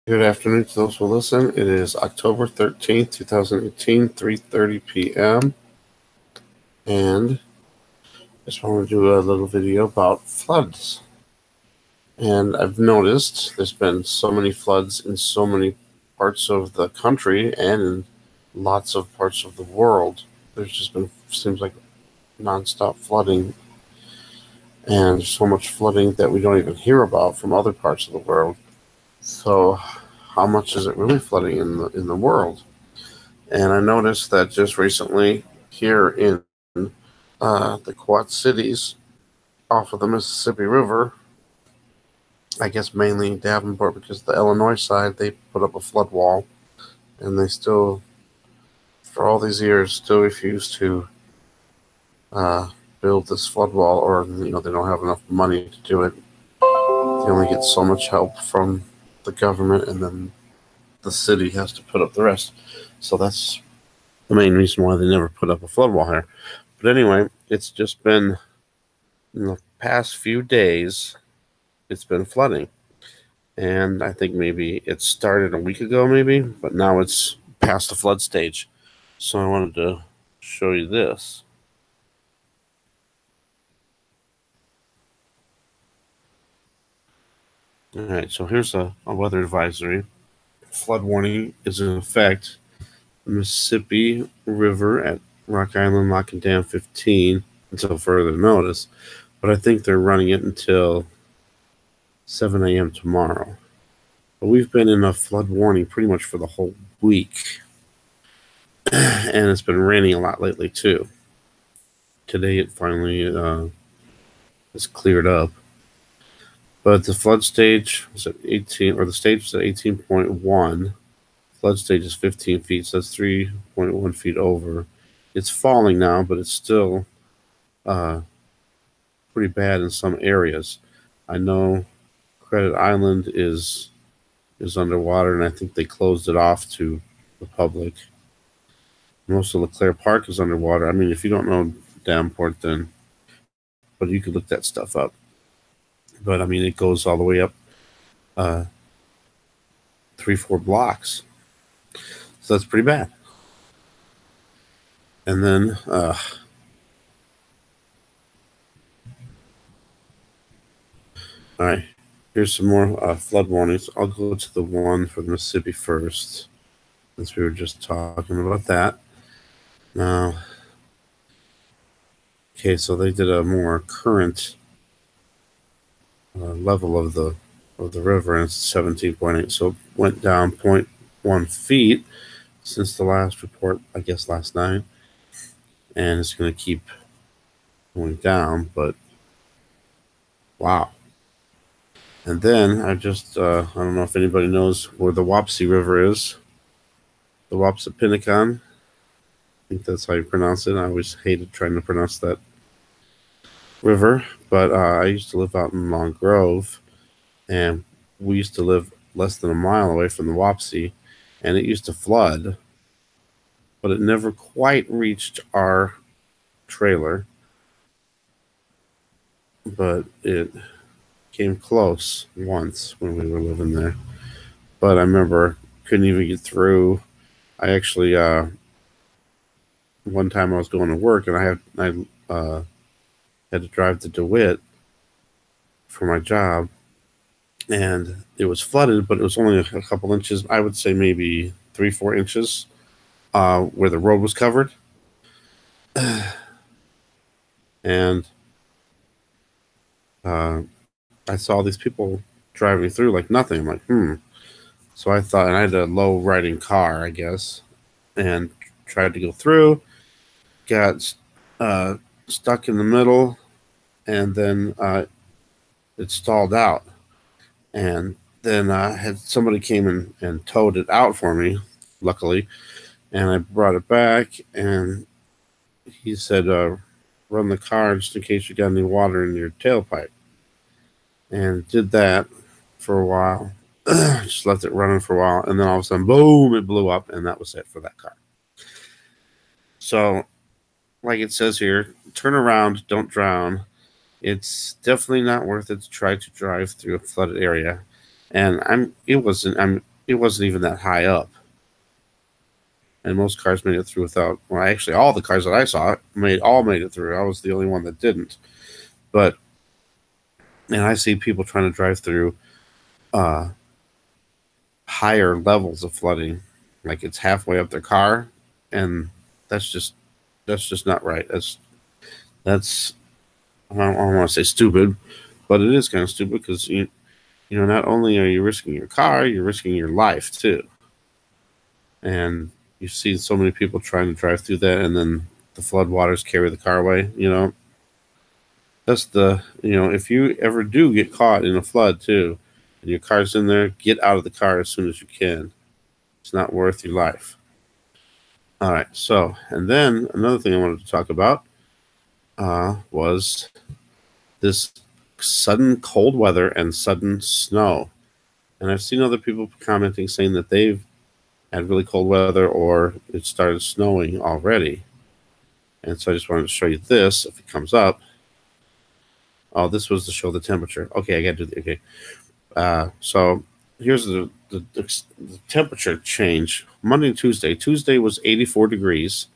Good afternoon to those who listen. It is October 13th, 2018, 3:30 p.m. And I just want to do a little video about floods. And I've noticed there's been so many floods in so many parts of the country and in lots of parts of the world. There's just been, seems like, nonstop flooding. And so much flooding that we don't even hear about from other parts of the world. So how much is it really flooding in the world? And I noticed that just recently here in the Quad Cities off of the Mississippi River, I guess mainly Davenport, because the Illinois side, they put up a flood wall, and they still, for all these years, still refuse to build this flood wall, or they don't have enough money to do it. They only get so much help from the government, and then the city has to put up the rest. So that's the main reason why they never put up a flood wall here. But anyway, it's just been, in the past few days, it's been flooding. And I think maybe it started a week ago, maybe, but now it's past the flood stage. So I wanted to show you this. All right, so here's a weather advisory. Flood warning is in effect. The Mississippi River at Rock Island locking down 15 until further notice. But I think they're running it until 7 a.m. tomorrow. But we've been in a flood warning pretty much for the whole week. And it's been raining a lot lately, too. Today it finally is cleared up. But the flood stage was at 18, or the stage was at 18.1. Flood stage is 15 feet, so that's 3.1 feet over. It's falling now, but it's still pretty bad in some areas. I know Credit Island is underwater, and I think they closed it off to the public. Most of LeClaire Park is underwater. I mean, if you don't know Davenport, then, but you could look that stuff up. But I mean, it goes all the way up 3-4 blocks. So that's pretty bad. And then all right, here's some more flood warnings. I'll go to the one for the Mississippi first, since we were just talking about that. Now, okay, so they did a more current level of the river, and it's 17.8. So it went down 0.1 feet since the last report, I guess last night, and it's going to keep going down. But wow. And then I just I don't know if anybody knows where the Wapsie River is. The Wapsipinicon. I think that's how you pronounce it. I always hated trying to pronounce that river, but I used to live out in Long Grove, and we used to live less than a mile away from the Wapsie, and it used to flood, but it never quite reached our trailer, but it came close once when we were living there. But I remember couldn't even get through. I actually one time I was going to work, and I had to drive to DeWitt for my job, and it was flooded, but it was only a couple inches. I would say maybe 3-4 inches where the road was covered. And I saw these people driving through like nothing. I'm like, So I thought, and I had a low riding car, I guess, and tried to go through, got stuck in the middle, and then it stalled out. And then I had somebody came and towed it out for me, luckily, and I brought it back, and he said, run the car just in case you got any water in your tailpipe. And did that for a while. Just left it running for a while, and then all of a sudden, boom, it blew up, and that was it for that car. So, like it says here, turn around, don't drown. It's definitely not worth it to try to drive through a flooded area. And it wasn't even that high up. And most cars made it through without, well, actually, all the cars that I saw made it through. I was the only one that didn't. But, and I see people trying to drive through higher levels of flooding, like it's halfway up their car, and that's just not right. That's I don't want to say stupid, but it is kind of stupid because you know, not only are you risking your car, you're risking your life too. And you see so many people trying to drive through that, and then the flood waters carry the car away. You know, that's if you ever do get caught in a flood too, and your car's in there, get out of the car as soon as you can. It's not worth your life. All right. So, and then another thing I wanted to talk about was this sudden cold weather and sudden snow. And I've seen other people commenting saying that they've had really cold weather or it started snowing already. And so I just wanted to show you this if it comes up. Oh, this was to show the temperature. Okay, I got to do the okay. So here's the temperature change. Monday and Tuesday. Tuesday was 84 degrees,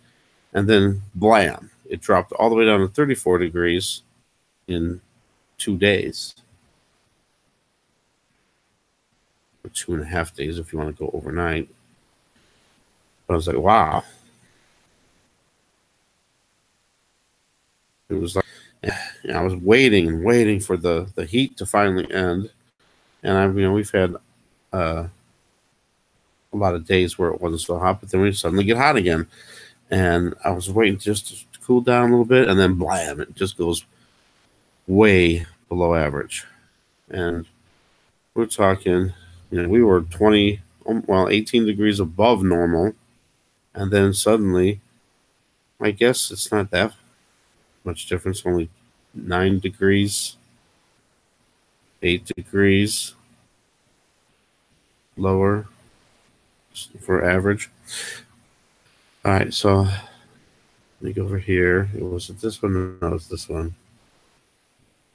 and then blam, it dropped all the way down to 34 degrees in 2 days. Or 2.5 days if you want to go overnight. But I was like, wow. It was like, I was waiting and waiting for the heat to finally end. And we've had a lot of days where it wasn't so hot, but then we suddenly get hot again. And I was waiting just to cool down a little bit, and then blam, it just goes way below average. And we're talking, we were 18 degrees above normal. And then suddenly, I guess it's not that much difference, only 9 degrees, 8 degrees lower for average. All right, so let me go over here. It was this one? No, it's this one.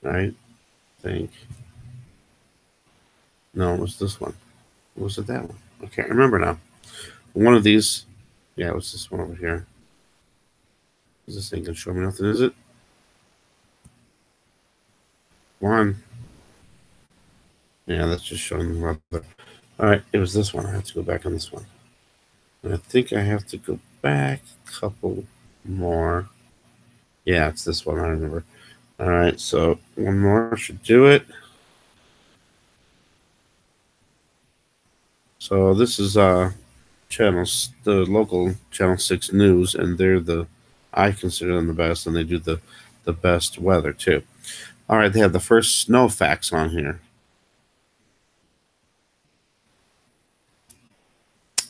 All right, I think. No, it was this one. Or was it that one? I can't remember now. One of these, yeah, it was this one over here. Is this thing gonna show me nothing, is it? One. Yeah, that's just showing the weather. All right, it was this one. I have to go back on this one. And I think I have to go back a couple more. Yeah, it's this one. I remember. All right, so one more should do it. So this is channels, the local Channel 6 News, and I consider them the best, and they do the best weather too. All right, they have the first snow facts on here.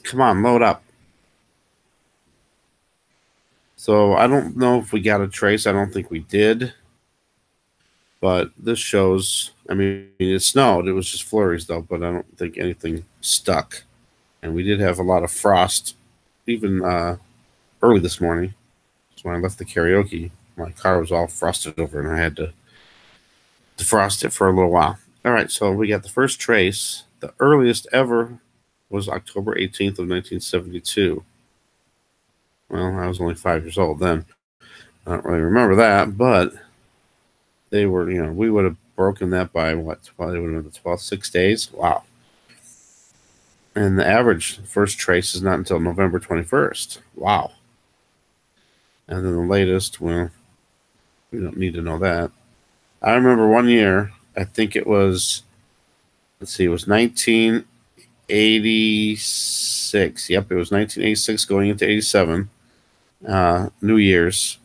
Come on, load up. So I don't know if we got a trace. I don't think we did. But this shows, I mean, it snowed. It was just flurries, though, but I don't think anything stuck. And we did have a lot of frost, even early this morning. So when I left the karaoke, my car was all frosted over, and I had to defrost it for a little while. All right, so we got the first trace. The earliest ever was October 18th of 1972. Well, I was only 5 years old then. I don't really remember that, but they were, we would have broken that by what? Probably would have been the 12th, 6 days. Wow. And the average first trace is not until November 21st. Wow. And then the latest, well, we don't need to know that. I remember one year, I think it was, it was 1986. Yep, it was 1986 going into 87. New Year's.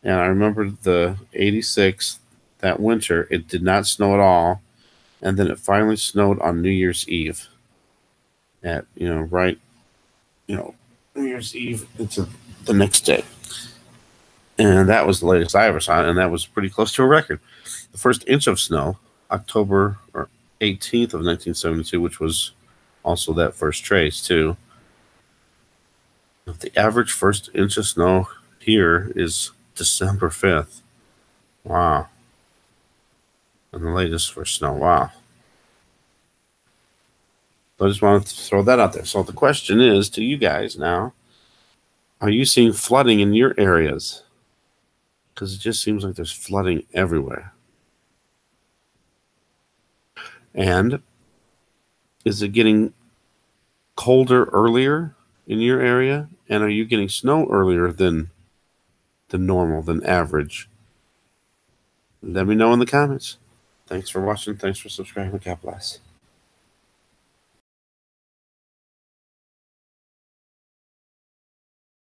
And I remember the 86, that winter, it did not snow at all. And then it finally snowed on New Year's Eve. At, New Year's Eve into the next day. And that was the latest I ever saw, and that was pretty close to a record. The first inch of snow, October 18th of 1972, which was also that first trace, too. The average first inch of snow here is December 5th. Wow. And the latest for snow. Wow. So I just wanted to throw that out there. So the question is to you guys now, are you seeing flooding in your areas? Because it just seems like there's flooding everywhere. And is it getting colder earlier in your area? And are you getting snow earlier than normal, than average? Let me know in the comments. Thanks for watching. Thanks for subscribing. God bless.